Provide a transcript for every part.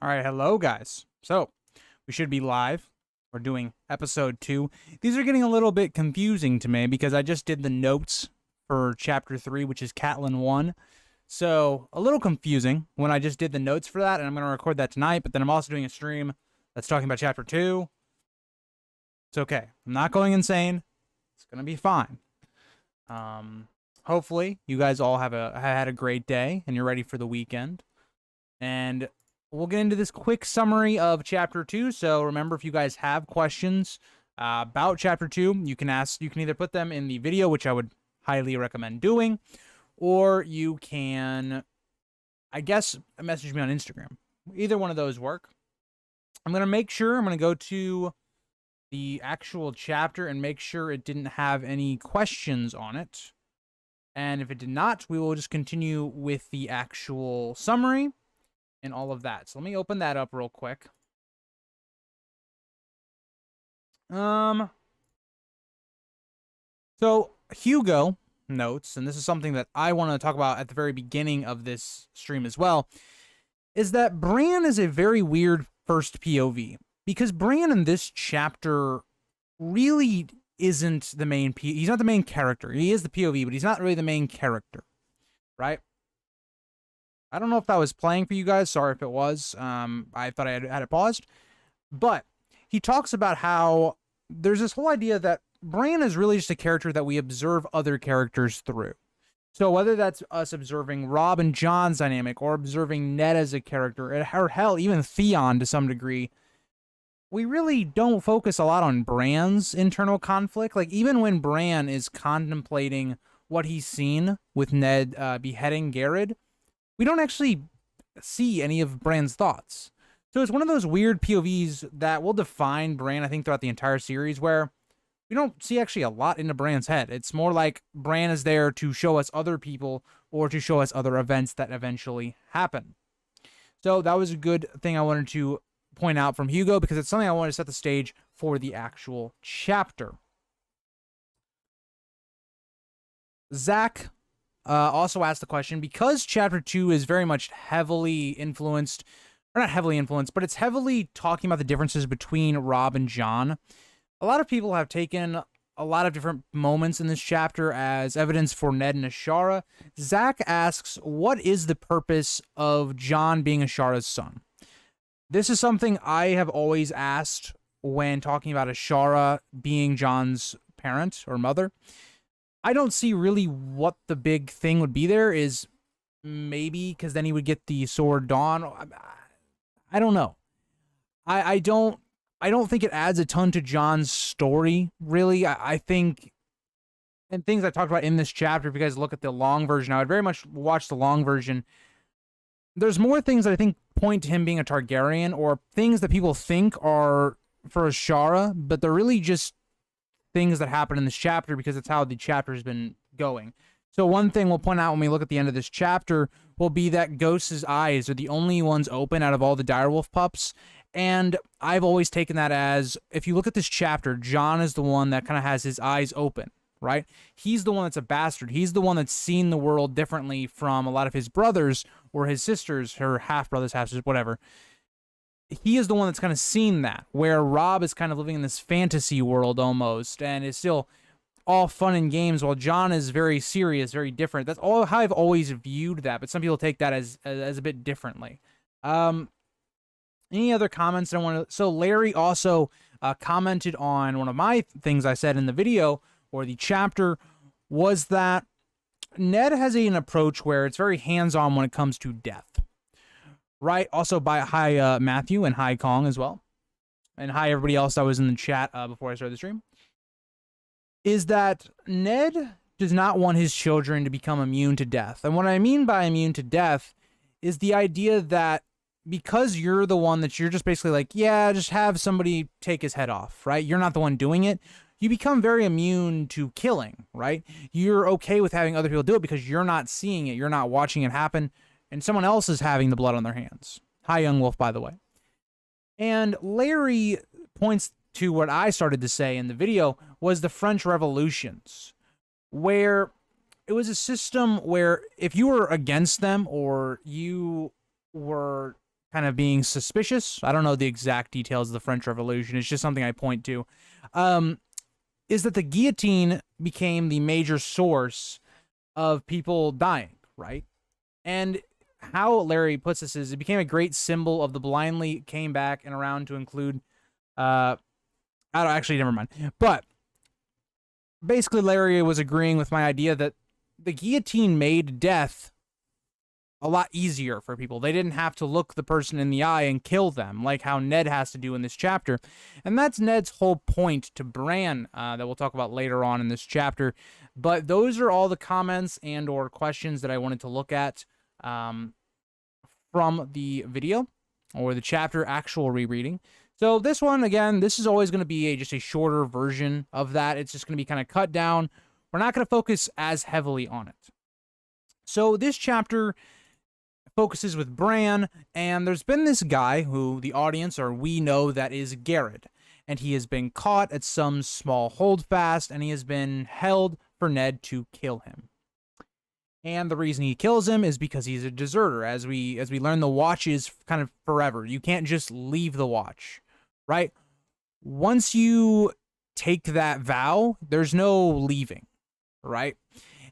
All right, hello guys. So we should be live. We're doing episode 2. These are getting a little bit confusing to me because I just did the notes for chapter 3, which is Catelyn 1. So a little confusing when I just did the notes for that, and I'm going to record that tonight, but then I'm also doing a stream that's talking about chapter 2. It's okay. I'm not going insane. It's going to be fine. Hopefully you guys all have had a great day and you're ready for the weekend. And we'll get into this quick summary of chapter 2. So remember, if you guys have questions about chapter 2, you can either put them in the video, which I would highly recommend doing, or you can, I guess, message me on Instagram. Either one of those work. I'm going to go to the actual chapter and make sure it didn't have any questions on it. And if it did not, we will just continue with the actual summary and all of that. So let me open that up real quick. So Hugo notes, and this is something that I want to talk about at the very beginning of this stream as well, is that Bran is a very weird first POV. Because Bran in this chapter really isn't the main he's not the main character. He is the POV, but he's not really the main character, right? I don't know if that was playing for you guys. Sorry if it was. I thought I had it paused. But he talks about how there's this whole idea that Bran is really just a character that we observe other characters through. So whether that's us observing Robb and Jon's dynamic, or observing Ned as a character, or hell, even Theon to some degree, we really don't focus a lot on Bran's internal conflict. Like, even when Bran is contemplating what he's seen with Ned beheading Garrett, we don't actually see any of Bran's thoughts. So it's one of those weird POVs that will define Bran, I think, throughout the entire series, where we don't see actually a lot into Bran's head. It's more like Bran is there to show us other people or to show us other events that eventually happen. So that was a good thing I wanted to point out from Hugo, because it's something I want to set the stage for the actual chapter. Zach also asked the question, because chapter 2 is very much heavily influenced, or not heavily influenced, but it's heavily talking about the differences between Robb and Jon. A lot of people have taken a lot of different moments in this chapter as evidence for Ned and Ashara. Zach asks, what is the purpose of Jon being Ashara's son? This is something I have always asked when talking about Ashara being Jon's parent or mother. I don't see really what the big thing would be there. Is maybe because then he would get the Sword Dawn. I don't know. I don't think it adds a ton to Jon's story, really. I think, and things I talked about in this chapter, if you guys look at the long version, I would very much watch the long version. There's more things that I think point to him being a Targaryen, or things that people think are for Ashara, but they're really just things that happen in this chapter because it's how the chapter has been going. So one thing we'll point out when we look at the end of this chapter will be that Ghost's eyes are the only ones open out of all the direwolf pups. And I've always taken that as, if you look at this chapter, Jon is the one that kind of has his eyes open, right? He's the one that's a bastard. He's the one that's seen the world differently from a lot of his brothers or his sisters, her half-brothers, half-sisters, whatever. He is the one that's kind of seen that, where Robb is kind of living in this fantasy world almost, and is still all fun and games, while Jon is very serious, very different. That's all how I've always viewed that, but some people take that as a bit differently. Any other comments I want to... So Larry also commented on one of my things I said in the video, or the chapter, was that Ned has an approach where it's very hands-on when it comes to death. Right? Also, hi Matthew, and hi Kong as well. And hi everybody else that was in the chat before I started the stream. Is that Ned does not want his children to become immune to death. And what I mean by immune to death is the idea that because you're the one that you're just basically like, yeah, just have somebody take his head off, right? You're not the one doing it. You become very immune to killing, right? You're okay with having other people do it because you're not seeing it. You're not watching it happen. And someone else is having the blood on their hands. Hi, Young Wolf, by the way. And Larry points to what I started to say in the video, was the French Revolutions, where it was a system where if you were against them, or you were kind of being suspicious. I don't know the exact details of the French Revolution. It's just something I point to. Is that the guillotine became the major source of people dying, right? And how Larry puts this is it became a great symbol of the blindly came back and around to include, I don't actually, never mind. But basically Larry was agreeing with my idea that the guillotine made death a lot easier for people. They didn't have to look the person in the eye and kill them like how Ned has to do in this chapter. And that's Ned's whole point to Bran that we'll talk about later on in this chapter. But those are all the comments and or questions that I wanted to look at from the video or the chapter actual rereading. So this one, again, this is always going to be just a shorter version of that. It's just going to be kind of cut down. We're not going to focus as heavily on it. So this chapter focuses with Bran, and there's been this guy who the audience, or we know that is Garrett, and he has been caught at some small holdfast, and he has been held for Ned to kill him. And the reason he kills him is because he's a deserter. As we learn, the watch is kind of forever. You can't just leave the watch, right? Once you take that vow, there's no leaving, right?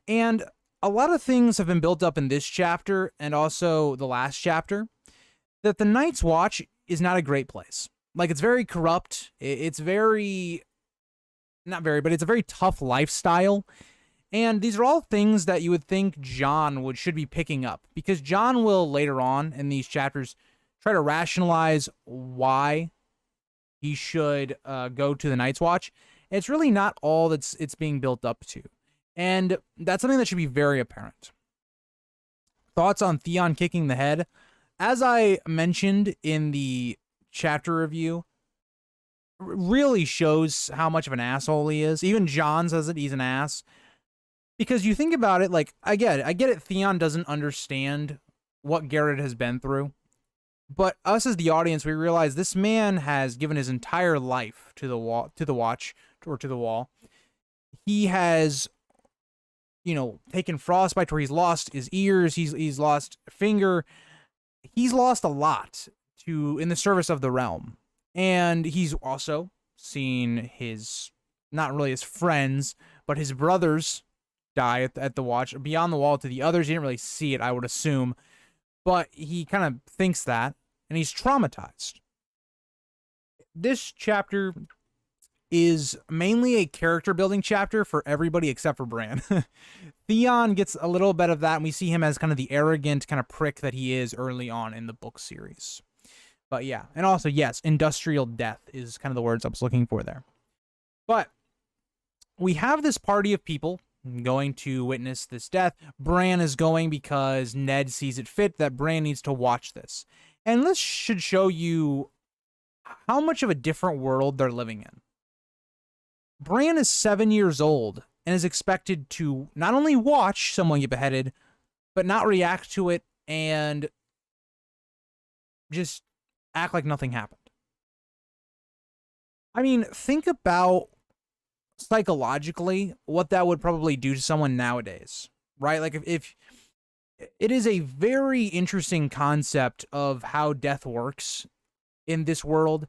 And a lot of things have been built up in this chapter and also the last chapter that the Night's Watch is not a great place. Like, it's very corrupt. It's very, not very, but it's a very tough lifestyle. And these are all things that you would think Jon should be picking up, because Jon will later on in these chapters try to rationalize why he should go to the Night's Watch. It's really not all that's it's being built up to. And that's something that should be very apparent. Thoughts on Theon kicking the head? As I mentioned in the chapter review, really shows how much of an asshole he is. Even Jon says that he's an ass. Because you think about it, like, I get it, Theon doesn't understand what Garrett has been through. But us as the audience, we realize this man has given his entire life to the watch, or to the wall. He has, you know, taken frostbite where he's lost his ears, he's lost a finger. He's lost a lot in the service of the realm. And he's also seen his, not really his friends, but his brothers die at the watch, beyond the wall to the others. He didn't really see it, I would assume. But he kind of thinks that, and he's traumatized. This chapter is mainly a character building chapter for everybody except for Bran. Theon gets a little bit of that, and we see him as kind of the arrogant kind of prick that he is early on in the book series. But yeah, and also, yes, industrial death is kind of the words I was looking for there. But we have this party of people going to witness this death. Bran is going because Ned sees it fit that Bran needs to watch this. And this should show you how much of a different world they're living in. Bran is 7 years old and is expected to not only watch someone get beheaded, but not react to it and just act like nothing happened. I mean, think about psychologically what that would probably do to someone nowadays, right? Like, if it is a very interesting concept of how death works in this world.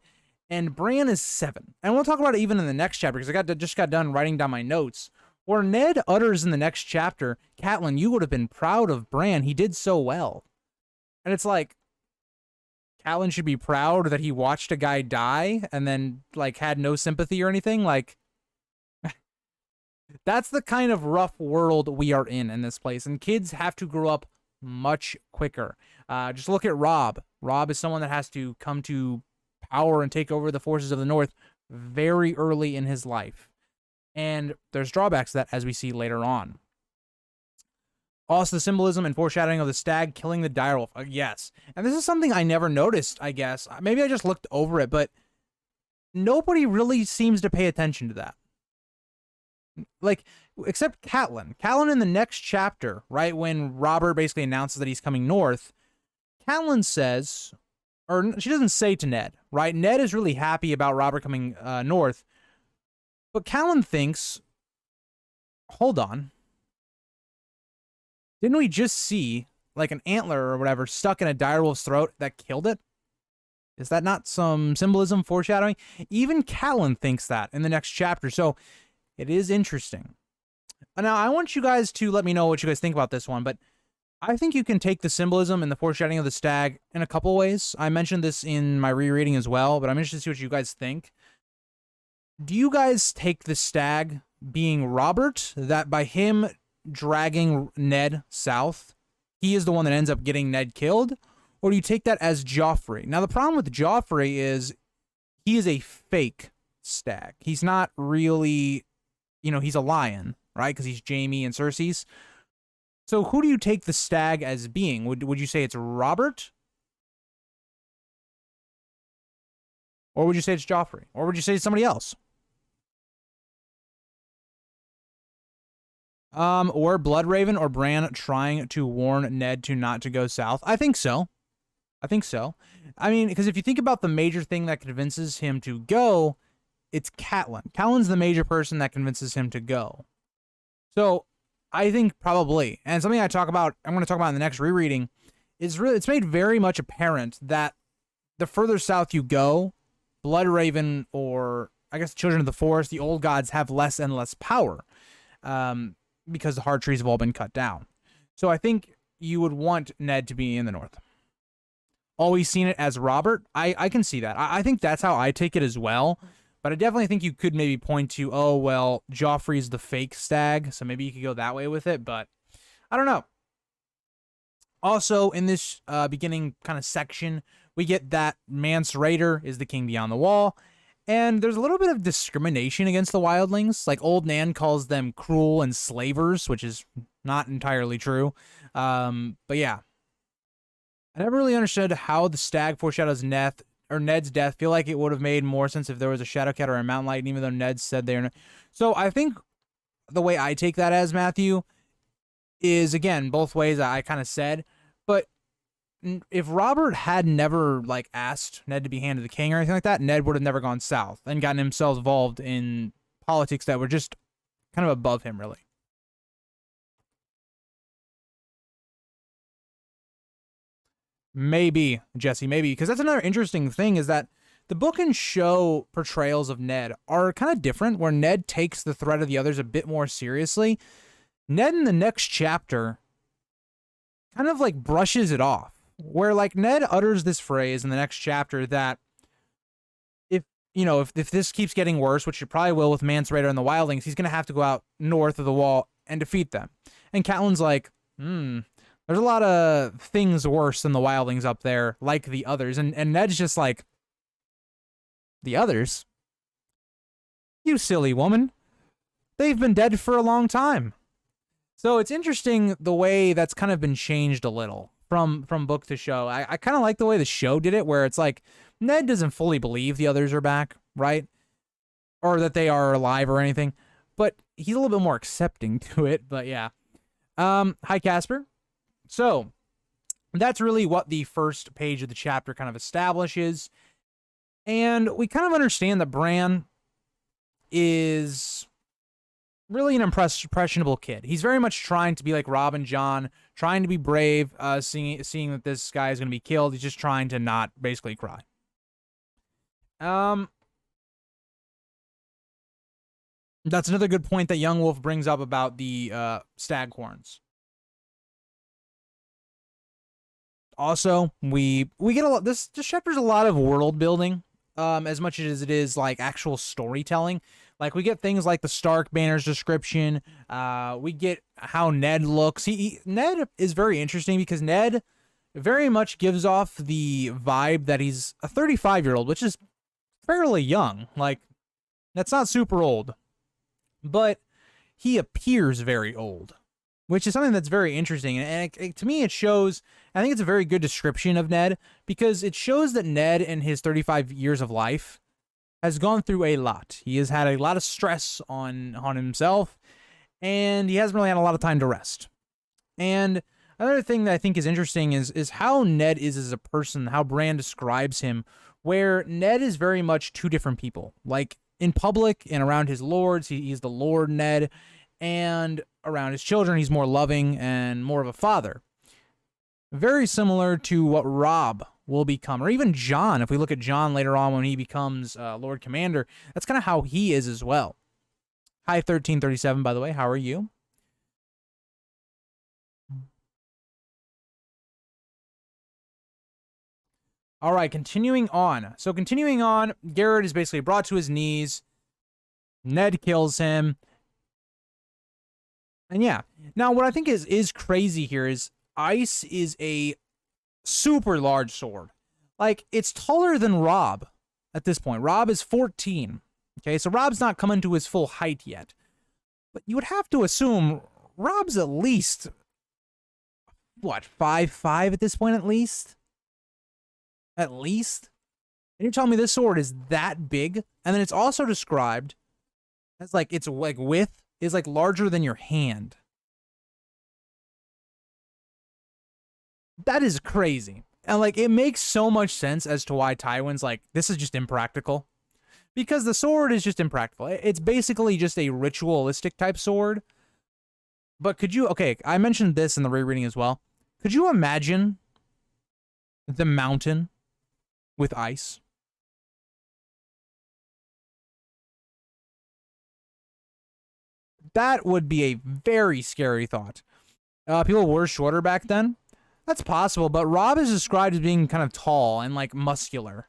And Bran is 7. And we'll talk about it even in the next chapter, because I just got done writing down my notes, where Ned utters in the next chapter, "Catelyn, you would have been proud of Bran. He did so well." And it's like, Catelyn should be proud that he watched a guy die and then, like, had no sympathy or anything. Like, that's the kind of rough world we are in this place. And kids have to grow up much quicker. Just look at Robb. Robb is someone that has to come to power and take over the forces of the North very early in his life. And there's drawbacks to that, as we see later on. Also, the symbolism and foreshadowing of the stag killing the direwolf. Yes. And this is something I never noticed, I guess. Maybe I just looked over it, but nobody really seems to pay attention to that. Like, except Catelyn. Catelyn in the next chapter, right, when Robert basically announces that he's coming north, Catelyn says, or she doesn't say to Ned, right? Ned is really happy about Robert coming north. But Catelyn thinks, hold on. Didn't we just see, like, an antler or whatever stuck in a direwolf's throat that killed it? Is that not some symbolism, foreshadowing? Even Catelyn thinks that in the next chapter. So it is interesting. Now, I want you guys to let me know what you guys think about this one, but I think you can take the symbolism and the foreshadowing of the stag in a couple ways. I mentioned this in my rereading as well, but I'm interested to see what you guys think. Do you guys take the stag being Robert, that by him dragging Ned south, he is the one that ends up getting Ned killed? Or do you take that as Joffrey? Now, the problem with Joffrey is he is a fake stag. He's not really, he's a lion, right? Because he's Jaime and Cersei's. So who do you take the stag as being? Would you say it's Robert? Or would you say it's Joffrey? Or would you say it's somebody else? Or Bloodraven or Bran trying to warn Ned not to go south? I think so. I mean, because if you think about the major thing that convinces him to go, it's Catelyn. Catelyn's the major person that convinces him to go. So I think probably, and something I'm going to talk about in the next rereading, is it's made very much apparent that the further south you go, Bloodraven, or I guess Children of the Forest, the old gods have less and less power, because the hard trees have all been cut down. So I think you would want Ned to be in the north. Always seen it as Robert. I can see that. I think that's how I take it as well. But I definitely think you could maybe point to, oh, well, Joffrey's the fake stag, so maybe you could go that way with it, but I don't know. Also, in this beginning kind of section, we get that Mance Rayder is the king beyond the wall, and there's a little bit of discrimination against the wildlings. Like, Old Nan calls them cruel and slavers, which is not entirely true. But yeah. I never really understood how the stag foreshadows Ned's death. Feel like it would have made more sense if there was a Shadowcat or a Mountain Light, even though Ned said they're not. So I think the way I take that as, Matthew, is, again, both ways I kind of said, but if Robert had never, asked Ned to be Hand of the King or anything like that, Ned would have never gone south and gotten himself involved in politics that were just kind of above him, really. Maybe, Jesse, maybe. Because that's another interesting thing, is that the book and show portrayals of Ned are kind of different, where Ned takes the threat of the others a bit more seriously. Ned in the next chapter kind of brushes it off, where Ned utters this phrase in the next chapter that if this keeps getting worse, which it probably will with Mance Rayder and the Wildlings, he's going to have to go out north of the wall and defeat them. And Catelyn's like, there's a lot of things worse than the wildlings up there, like the others. And Ned's just like, the others? You silly woman. They've been dead for a long time. So it's interesting the way that's kind of been changed a little from book to show. I kind of like the way the show did it, where it's like, Ned doesn't fully believe the others are back, right? Or that they are alive or anything. But he's a little bit more accepting to it, but yeah. Hi, Casper. So, that's really what the first page of the chapter kind of establishes. And we kind of understand that Bran is really an impressionable kid. He's very much trying to be like Rob and Jon, trying to be brave, seeing that this guy is going to be killed. He's just trying to not basically cry. That's another good point that Young Wolf brings up about the stag horns. Also, we get a lot. This chapter's a lot of world building, as much as it is actual storytelling. We get things like the Stark Banner's description. We get how Ned looks. Ned is very interesting because Ned very much gives off the vibe that he's a 35-year-old, which is fairly young. That's not super old, but he appears very old, which is something that's very interesting. And to me, it shows, I think it's a very good description of Ned, because it shows that Ned in his 35 years of life has gone through a lot. He has had a lot of stress on himself, and he hasn't really had a lot of time to rest. And another thing that I think is interesting is how Ned is as a person, how Bran describes him, where Ned is very much two different people. In public and around his lords, he's the Lord Ned, and around his children, he's more loving and more of a father. Very similar to what Robb will become, or even Jon. If we look at Jon later on when he becomes Lord Commander, that's kind of how he is as well. Hi, 1337, by the way. How are you? All right, continuing on. So continuing on, Garrett is basically brought to his knees. Ned kills him. And yeah. Now, what I think is crazy here is ice is a super large sword. Like, it's taller than Robb at this point. Robb is 14. Okay, so Robb's not coming to his full height yet. But you would have to assume Robb's at least, what, 5'5" at this point at least? At least? And you're telling me this sword is that big? And then it's also described as like, its like width is like larger than your hand. That is crazy. And like, it makes so much sense as to why Tywin's like, this is just impractical. Because the sword is just impractical. It's basically just a ritualistic type sword. But could you, okay, I mentioned this in the rereading as well. Could you imagine the mountain with ice? That would be a very scary thought. People were shorter back then. That's possible, but Robb is described as being kind of tall and like muscular.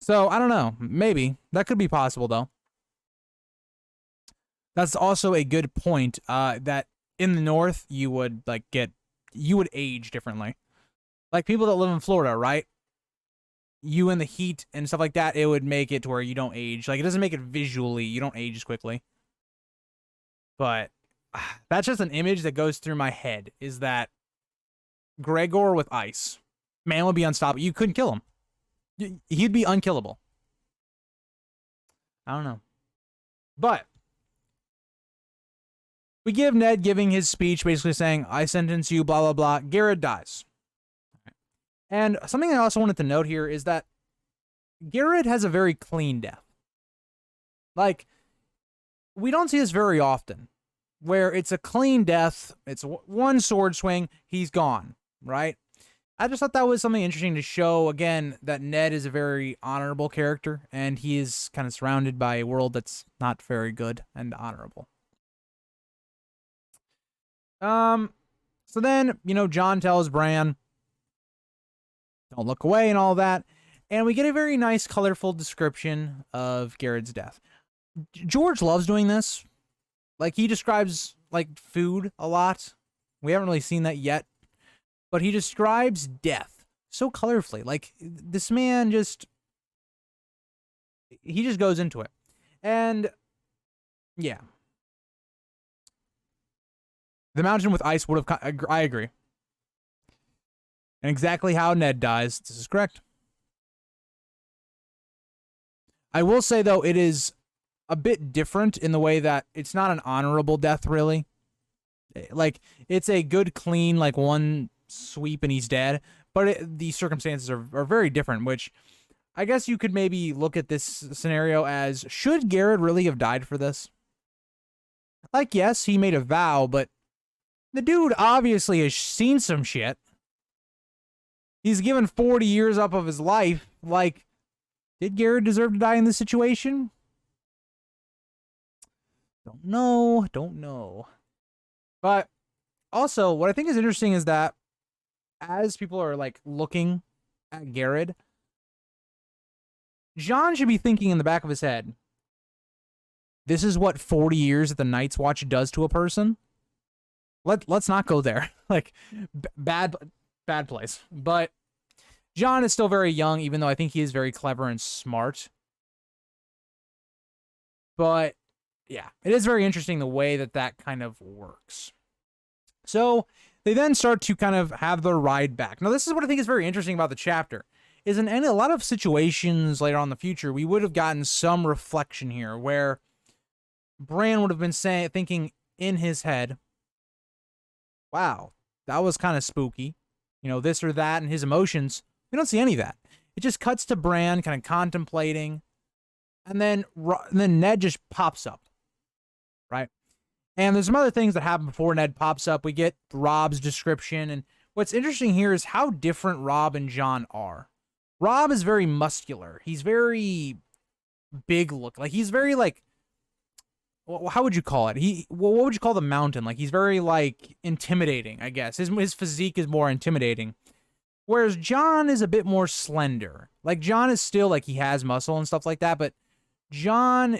So, I don't know. Maybe. That could be possible, though. That's also a good point, that in the north, you would, like, you would age differently. Like, people that live in Florida, right? You in the heat and stuff like that, it would make it to where you don't age. Like, it doesn't make it visually. You don't age as quickly. But that's just an image that goes through my head, is that Gregor with ice. Man would be unstoppable. You couldn't kill him. He'd be unkillable. I don't know. But we give Ned giving his speech, basically saying, I sentence you, blah, blah, blah. Garrett dies. And something I also wanted to note here is that Garrett has a very clean death. Like, we don't see this very often, where it's a clean death, it's one sword swing, he's gone, right? I just thought that was something interesting to show, again, that Ned is a very honorable character, and he is kind of surrounded by a world that's not very good and honorable. So then, you know, Jon tells Bran, don't look away and all that, and we get a very nice, colorful description of Garrett's death. George loves doing this. Like, he describes, like, food a lot. We haven't really seen that yet. But he describes death so colorfully. Like, this man just... he just goes into it. And, yeah. The mountain with ice would have... I agree. And exactly how Ned dies, this is correct. I will say, though, it is a bit different in the way that it's not an honorable death, really. Like, it's a good, clean, like, one sweep and he's dead, but the circumstances are very different, which I guess you could maybe look at this scenario as, should Garrett really have died for this? Like, yes, he made a vow, but the dude obviously has seen some shit. He's given 40 years up of his life. Like, did Garrett deserve to die in this situation? Don't know. But also, what I think is interesting is that as people are, like, looking at Garrett, Jon should be thinking in the back of his head, this is what 40 years at the Night's Watch does to a person? Let's not go there. Like, bad place. But Jon is still very young, even though I think he is very clever and smart. But, yeah, it is very interesting the way that kind of works. So they then start to kind of have their ride back. Now, this is what I think is very interesting about the chapter, is in a lot of situations later on in the future, we would have gotten some reflection here where Bran would have been thinking in his head, wow, that was kind of spooky. You know, this or that, and his emotions. We don't see any of that. It just cuts to Bran kind of contemplating, and then Ned just pops up, right? And there's some other things that happen before Ned pops up. We get Robb's description, and what's interesting here is how different Robb and Jon are. Robb is very muscular. He's very big look. Like, he's very, like, how would you call it? What would you call the mountain? Like, he's very, like, intimidating, I guess. His physique is more intimidating. Whereas Jon is a bit more slender. Like, Jon is still, like, he has muscle and stuff like that, but Jon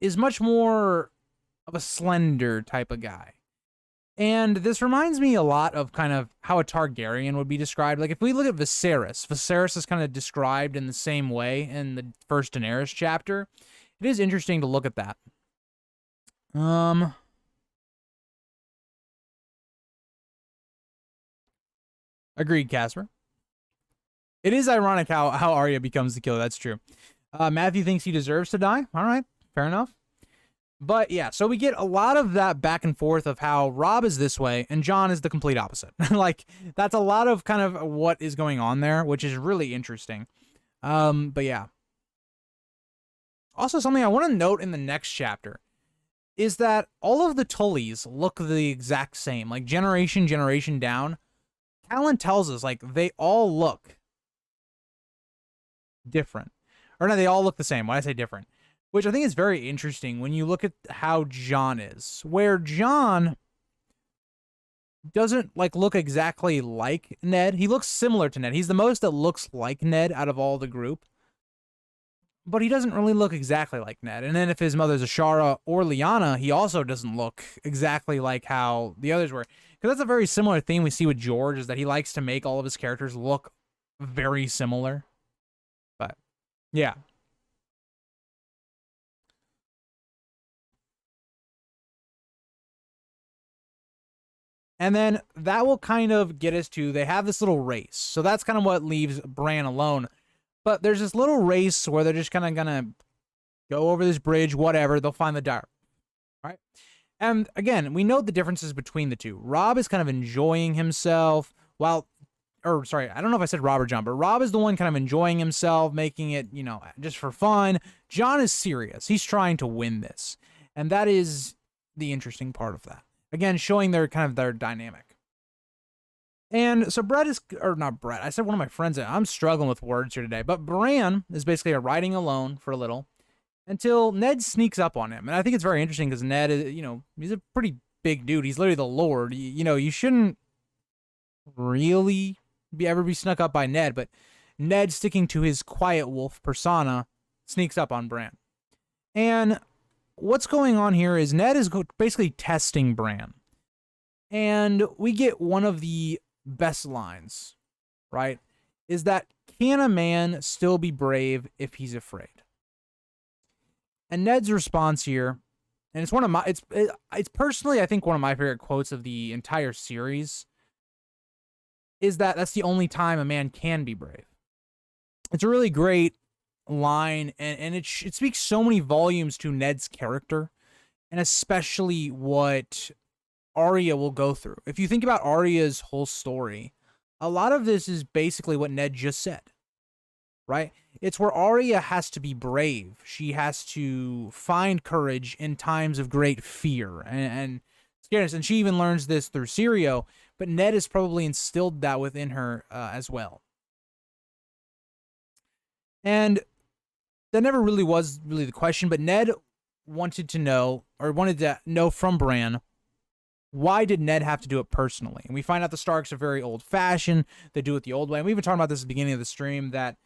is much more of a slender type of guy. And this reminds me a lot of kind of how a Targaryen would be described. Like, if we look at Viserys is kind of described in the same way in the first Daenerys chapter. It is interesting to look at that. Agreed, Casper. It is ironic how Arya becomes the killer. That's true. Matthew thinks he deserves to die. All right, fair enough. But yeah, so we get a lot of that back and forth of how Robb is this way and Jon is the complete opposite. Like, that's a lot of kind of what is going on there, which is really interesting. But yeah. Also, something I want to note in the next chapter is that all of the Tullys look the exact same. Like, generation down. Callan tells us, like, they all look different. Or no, they all look the same. Why did I say different? Which I think is very interesting when you look at how Jon is. Where Jon doesn't, like, look exactly like Ned. He looks similar to Ned. He's the most that looks like Ned out of all the group. But he doesn't really look exactly like Ned. And then if his mother's Ashara or Lyanna, he also doesn't look exactly like how the others were. Because that's a very similar theme we see with George, is that he likes to make all of his characters look very similar. But, yeah. And then that will kind of get us to, they have this little race. So that's kind of what leaves Bran alone. But there's this little race where they're just kind of going to go over this bridge, whatever. They'll find the dire. Right? And again, we know the differences between the two. Robb is kind of enjoying himself while, or sorry, I don't know if I said Robb or Jon, but Robb is the one kind of enjoying himself, making it, you know, just for fun. Jon is serious. He's trying to win this. And that is the interesting part of that. Again, showing their kind of their dynamic. And so Brett is, or not Brett, I said one of my friends, I'm struggling with words here today, but Bran is basically riding alone for a little until Ned sneaks up on him. And I think it's very interesting because Ned is, you know, he's a pretty big dude. He's literally the Lord. You know, you shouldn't really ever be snuck up by Ned, but Ned, sticking to his quiet wolf persona, sneaks up on Bran. And what's going on here is Ned is basically testing Bran. And we get one of the best lines, right? Is that, can a man still be brave if he's afraid? And Ned's response here, and it's one of my, it's personally, I think, one of my favorite quotes of the entire series, is that that's the only time a man can be brave. It's a really great line, and it speaks so many volumes to Ned's character, and especially what Arya will go through. If you think about Arya's whole story, a lot of this is basically what Ned just said, right? It's where Arya has to be brave. She has to find courage in times of great fear and scaredness. And she even learns this through Syrio, but Ned has probably instilled that within her as well. And that never really was the question, but Ned wanted to know from Bran, why did Ned have to do it personally? And we find out the Starks are very old-fashioned. They do it the old way. And we even talked about this at the beginning of the stream, that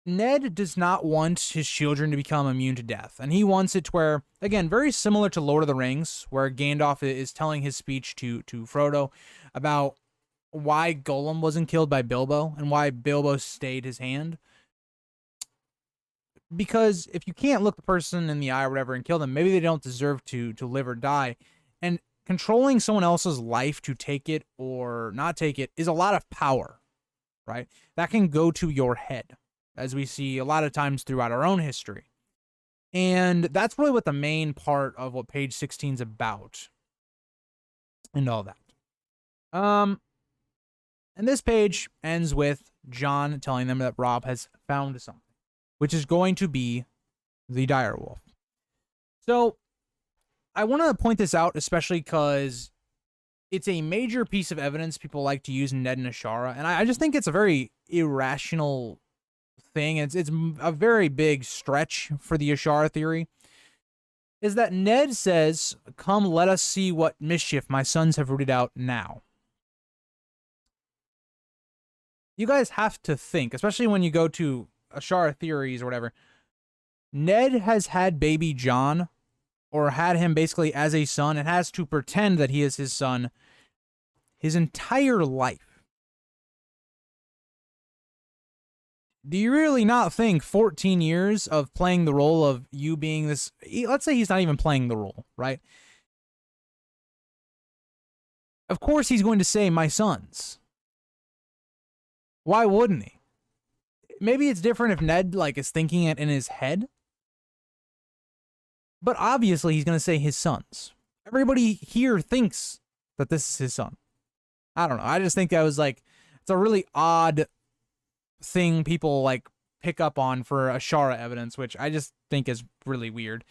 Ned does not want his children to become immune to death. And he wants it to where, again, very similar to Lord of the Rings, where Gandalf is telling his speech to Frodo about why Gollum wasn't killed by Bilbo and why Bilbo stayed his hand. Because if you can't look the person in the eye or whatever and kill them, maybe they don't deserve to live or die. And controlling someone else's life to take it or not take it is a lot of power, right? That can go to your head, as we see a lot of times throughout our own history. And that's really what the main part of what page 16 is about. And all that. And this page ends with Jon telling them that Robb has found something, which is going to be the direwolf. So I want to point this out, especially because it's a major piece of evidence people like to use in Ned and Ashara, and I just think it's a very irrational thing. It's a very big stretch for the Ashara theory. Is that Ned says, "Come, let us see what mischief my sons have rooted out now." You guys have to think, especially when you go to Ashara theories or whatever. Ned has had baby Jon, or had him basically as a son, and has to pretend that he is his son his entire life. Do you really not think 14 years of playing the role of you being this... Let's say he's not even playing the role, right? Of course he's going to say, "my sons." Why wouldn't he? Maybe it's different if Ned, like, is thinking it in his head. But obviously he's going to say his sons. Everybody here thinks that this is his son. I don't know. I just think that was, like, it's a really odd thing people, like, pick up on for Ashara evidence, which I just think is really weird.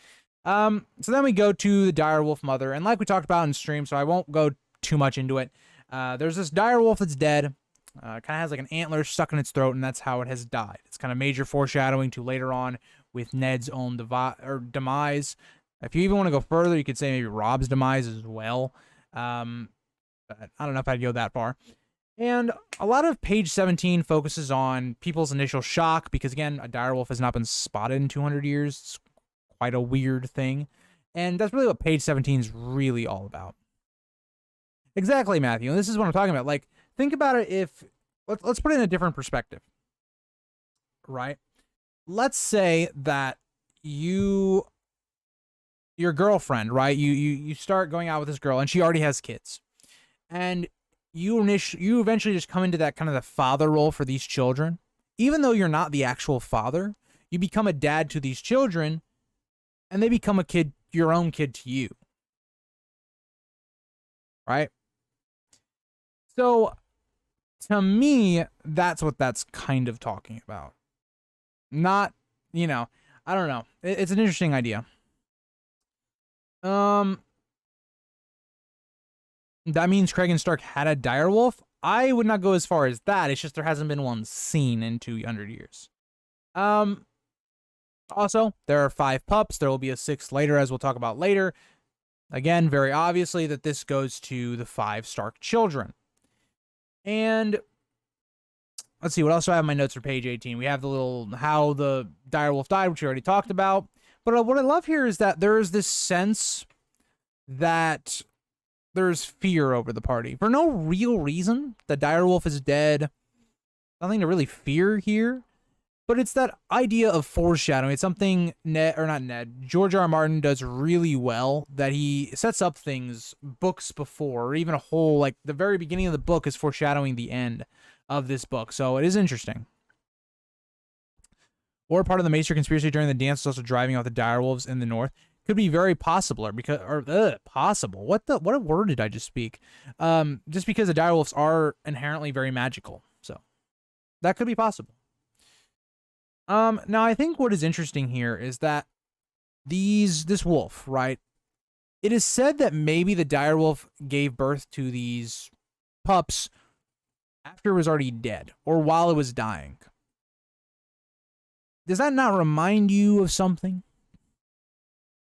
So then we go to the direwolf mother, and like we talked about in stream, so I won't go too much into it. There's this direwolf that's dead. Kind of has like an antler stuck in its throat, and that's how it has died. It's kind of major foreshadowing to later on with Ned's own demise. If you even want to go further, you could say maybe Rob's demise as well. But I don't know if I'd go that far. And a lot of page 17 focuses on people's initial shock, because again, a direwolf has not been spotted in 200 years. It's quite a weird thing. And that's really what page 17 is really all about. Exactly, Matthew. And this is what I'm talking about. Like, think about it if... Let's put it in a different perspective. Right? Let's say that your girlfriend, right? You start going out with this girl, and she already has kids. And you eventually just come into that kind of the father role for these children. Even though you're not the actual father, you become a dad to these children, and they become a kid, your own kid to you. Right? So, to me, that's what that's kind of talking about. Not, I don't know. It's an interesting idea. That means Cregan Stark had a direwolf? I would not go as far as that. It's just there hasn't been one seen in 200 years. Also, there are 5 pups. There will be a 6th later, as we'll talk about later. Again, very obviously that this goes to the 5 Stark children. And let's see, what else do I have in my notes for page 18? We have the little how the direwolf died, which we already talked about. But what I love here is that there is this sense that there's fear over the party. For no real reason. The direwolf is dead. Nothing to really fear here. But it's that idea of foreshadowing. It's something George R. Martin does really well, that he sets up things books before, or even a whole, like, the very beginning of the book is foreshadowing the end of this book. So it is interesting. Or part of the Maester conspiracy during the dance is also driving out the direwolves in the north. Could be very possible, possible. What a word did I just speak? Just because the direwolves are inherently very magical. So that could be possible. Now I think what is interesting here is that this wolf, right? It is said that maybe the direwolf gave birth to these pups after it was already dead, or while it was dying. Does that not remind you of something?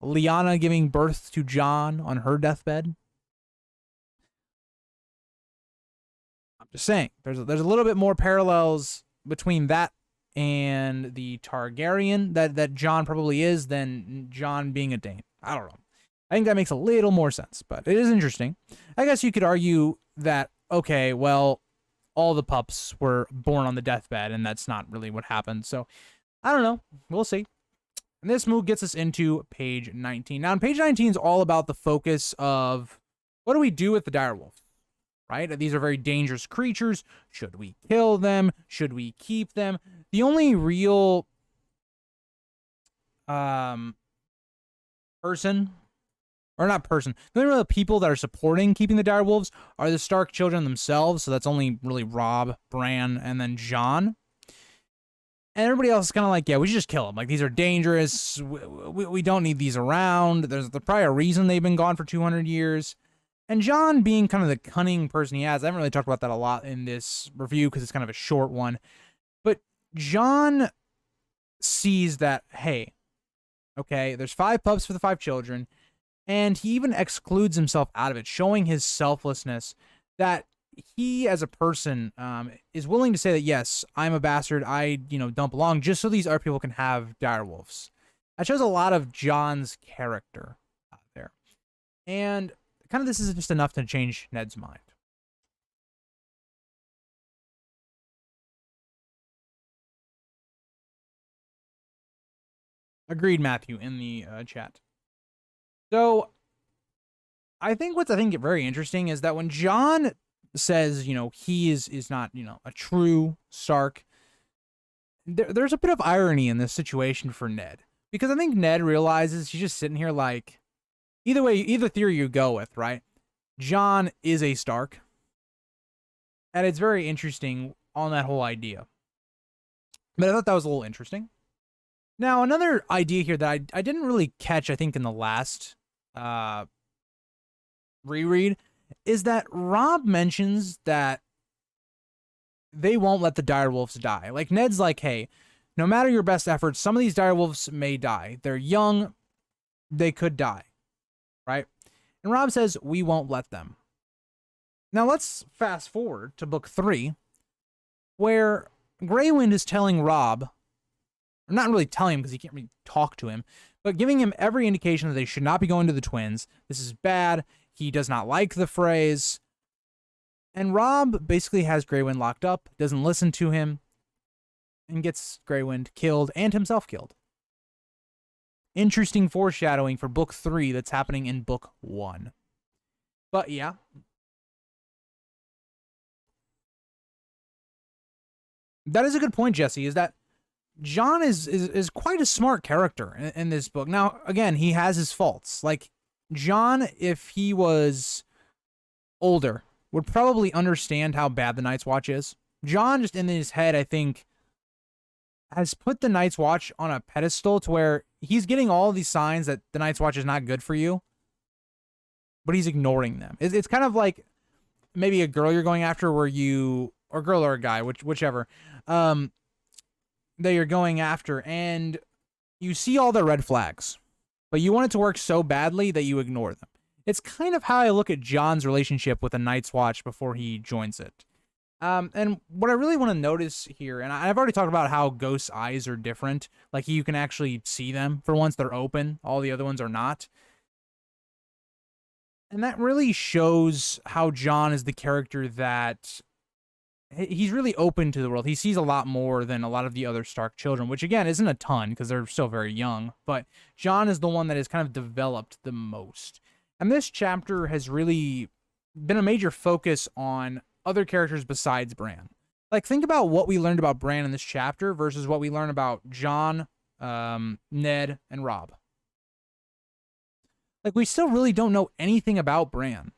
Lyanna giving birth to Jon on her deathbed? I'm just saying, there's a little bit more parallels between that and the Targaryen that Jon probably is than Jon being a Dane. I don't know. I think that makes a little more sense, but it is interesting. I guess you could argue that, okay, well, all the pups were born on the deathbed, and that's not really what happened. So, I don't know. We'll see. And this move gets us into page 19. Now, page 19 is all about the focus of what do we do with the direwolf, right? These are very dangerous creatures. Should we kill them? Should we keep them? The only real the only real people that are supporting keeping the direwolves are the Stark children themselves. So that's only really Robb, Bran, and then Jon. And everybody else is kind of like, yeah, we should just kill them. Like, these are dangerous. We don't need these around. There's probably a reason they've been gone for 200 years. And Jon, being kind of the cunning person he has, I haven't really talked about that a lot in this review because it's kind of a short one. But Jon sees that, hey, okay, there's 5 pups for the 5 children, and he even excludes himself out of it, showing his selflessness that he, as a person, is willing to say that, yes, I'm a bastard, I, don't belong, just so these other people can have direwolves. That shows a lot of Jon's character out there. And kind of this is just enough to change Ned's mind. Agreed, Matthew, in the chat. So, I think what's very interesting is that when Jon says, he is not, a true Stark, there's a bit of irony in this situation for Ned. Because I think Ned realizes he's just sitting here like, either theory you go with, right? Jon is a Stark. And it's very interesting on that whole idea. But I thought that was a little interesting. Now, another idea here that I didn't really catch, I think, in the last reread, is that Robb mentions that they won't let the direwolves die. Like, Ned's like, hey, no matter your best efforts, some of these direwolves may die. They're young. They could die. Right? And Robb says, we won't let them. Now, let's fast forward to book 3, where Grey Wind is telling Robb, or not really telling him because he can't really talk to him, but giving him every indication that they should not be going to the twins. This is bad. He does not like the phrase. And Robb basically has Grey Wind locked up, doesn't listen to him, and gets Grey Wind killed and himself killed. Interesting foreshadowing for book 3 that's happening in book 1. But yeah. That is a good point, Jesse, is that Jon is quite a smart character in this book. Now, again, he has his faults. Like, Jon, if he was older, would probably understand how bad the Night's Watch is. Jon, just in his head, I think, has put the Night's Watch on a pedestal to where he's getting all these signs that the Night's Watch is not good for you, but he's ignoring them. It's kind of like maybe a girl you're going after or girl or a guy, whichever, that you're going after, and you see all the red flags, but you want it to work so badly that you ignore them. It's kind of how I look at Jon's relationship with the Night's Watch before he joins it. And what I really want to notice here, and I've already talked about how Ghost's eyes are different. Like, you can actually see them. For once, they're open. All the other ones are not. And that really shows how Jon is the character that he's really open to the world. He sees a lot more than a lot of the other Stark children, which, again, isn't a ton because they're still very young. But Jon is the one that has kind of developed the most. And this chapter has really been a major focus on other characters besides Bran. Like, think about what we learned about Bran in this chapter versus what we learn about Jon, Ned, and Robb. Like, we still really don't know anything about Bran.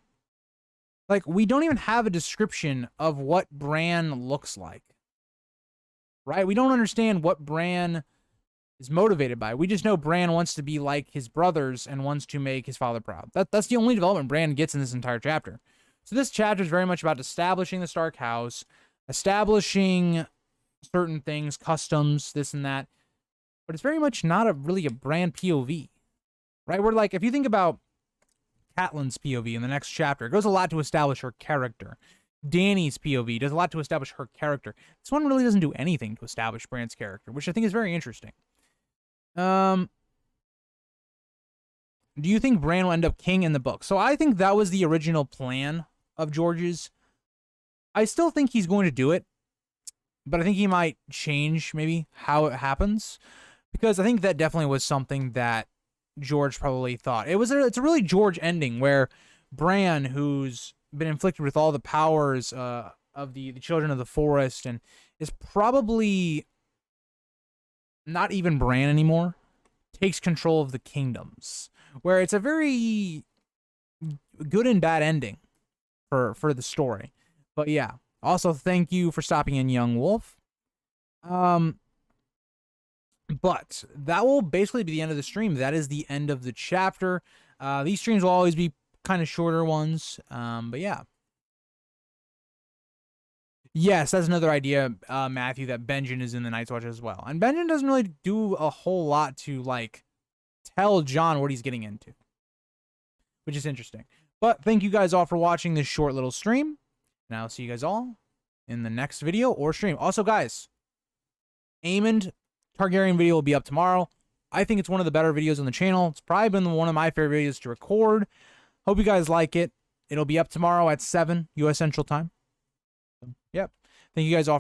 Like, we don't even have a description of what Bran looks like. Right? We don't understand what Bran is motivated by. We just know Bran wants to be like his brothers and wants to make his father proud. That's the only development Bran gets in this entire chapter. So this chapter is very much about establishing the Stark house, establishing certain things, customs, this and that. But it's very much not really a Bran POV. Right? Where, like, if you think about Catelyn's POV in the next chapter, it goes a lot to establish her character. Dany's POV does a lot to establish her character. This one really doesn't do anything to establish Bran's character, which I think is very interesting. Do you think Bran will end up king in the book? So I think that was the original plan of George's. I still think he's going to do it, but I think he might change maybe how it happens, because I think that definitely was something that George probably thought. It's a really George ending where Bran, who's been inflicted with all the powers of the children of the forest and is probably not even Bran anymore, takes control of the kingdoms, where it's a very good and bad ending for the story. But yeah, also thank you for stopping in, Young Wolf. But that will basically be the end of the stream. That is the end of the chapter. These streams will always be kind of shorter ones. But yeah. Yes, that's another idea, Matthew, that Benjen is in the Night's Watch as well. And Benjen doesn't really do a whole lot to, like, tell Jon what he's getting into, which is interesting. But thank you guys all for watching this short little stream, and I'll see you guys all in the next video or stream. Also, guys, Aemond Targaryen video will be up tomorrow. I think it's one of the better videos on the channel. It's probably been one of my favorite videos to record. Hope you guys like it. It'll be up tomorrow at 7 U.S. Central Time. Yep. Thank you guys all.